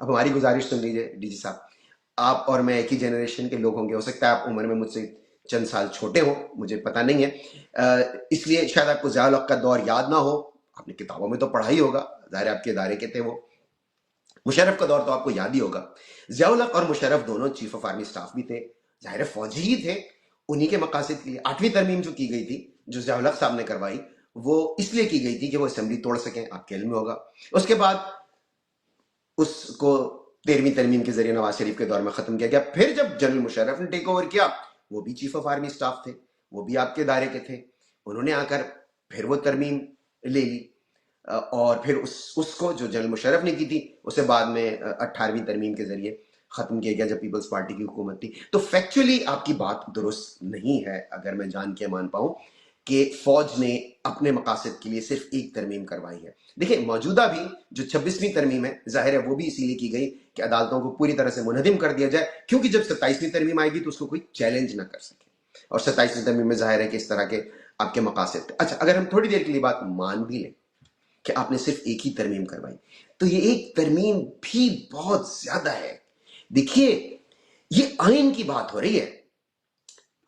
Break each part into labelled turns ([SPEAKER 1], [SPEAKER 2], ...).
[SPEAKER 1] अब हमारी गुजारिश सुन लीजिए डीजी साहब, आप और मैं एक ही जनरेशन के लोग होंगे, हो सकता है आप उम्र में मुझसे चंद साल छोटे हो, मुझे पता नहीं है, इसलिए शायद आपको ज़िया उल हक का दौर याद ना हो। आपने किताबों में तो पढ़ा ही होगा, ज़ाहिर है आपके इदारे के थे वो। मुशर्रफ का दौर तो आपको याद ही होगा। ज़िया उल हक और मुशर्रफ दोनों चीफ ऑफ आर्मी स्टाफ भी थे, ज़ाहिर है फौजी ही थे। उन्हीं के मकासद के लिए 8वीं तरमीम जो की गई थी, जो ज़िया उल हक साहब ने करवाई, वो इसलिए की गई थी कि वो असेंबली तोड़ सकें, आपके इल्म में होगा। उसके बाद उसको 13वीं तरमीम के जरिए नवाज शरीफ के दौर में खत्म किया गया। फिर जब जनरल मुशर्रफ ने टेक ओवर किया, वो भी चीफ ऑफ आर्मी स्टाफ थे, वो भी आपके दायरे के थे। उन्होंने आकर फिर वो तरमीम ले ली, और फिर उसको जो जनरल मुशर्रफ ने की थी, उसे बाद में 18वीं तरमीम के जरिए खत्म किया गया जब पीपल्स पार्टी की हुकूमत थी। तो फैक्चुअली आपकी बात दुरुस्त नहीं है, अगर मैं जान के मान पाऊं कि फौज ने अपने मकासद के लिए सिर्फ एक तरमीम करवाई है। देखिए, मौजूदा भी जो 26वीं तरमीम है, जाहिर है वो भी इसीलिए की गई कि अदालतों को पूरी तरह से मुनहदिम कर दिया जाए, क्योंकि जब 27वीं तरमीम आएगी तो उसको कोई चैलेंज ना कर सके, और 27वीं तरमीम में जाहिर है कि इस तरह के आपके मकासद थे। अच्छा, अगर हम थोड़ी देर के लिए बात मान भी लें कि आपने सिर्फ एक ही तरमीम करवाई, तो ये एक तरमीम भी बहुत ज्यादा है। देखिए, ये आइन की बात हो रही है।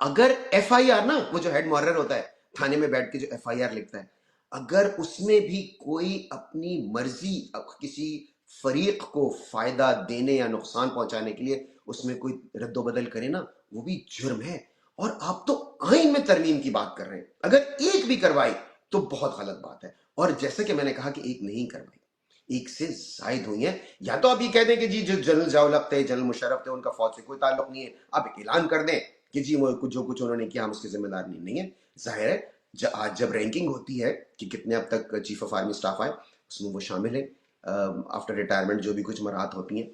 [SPEAKER 1] अगर FIR ना, वो जो हेड मुहर्रिर होता है थाने में बैठ के जो FIR लिखता है, अगर उसमें भी कोई अपनी मर्जी किसी फरीक को फायदा देने या नुकसान पहुंचाने के लिए उसमें कोई रद्दोबदल करे ना, वो भी जुर्म है। और आप तो आइन में तरमीम की बात कर रहे हैं। अगर एक भी करवाई तो बहुत गलत बात है। और जैसे कि मैंने कहा कि एक नहीं करवाई, एक से जायद हुई है। या तो आप ये कह दें कि जी जो जनरल ज़िया उल हक थे, जनरल मुशर्रफ थे, उनका फौज से कोई ताल्लुक नहीं है, आप ऐलान कर दें कि जी वो जो कुछ उन्होंने किया हम उसके जिम्मेदार नहीं है। जाहिर है आज जब रैंकिंग होती है कि कितने अब तक चीफ ऑफ आर्मी स्टाफ आए, उसमें वो शामिल है। आफ्टर रिटायरमेंट जो भी कुछ मराहत होती हैं,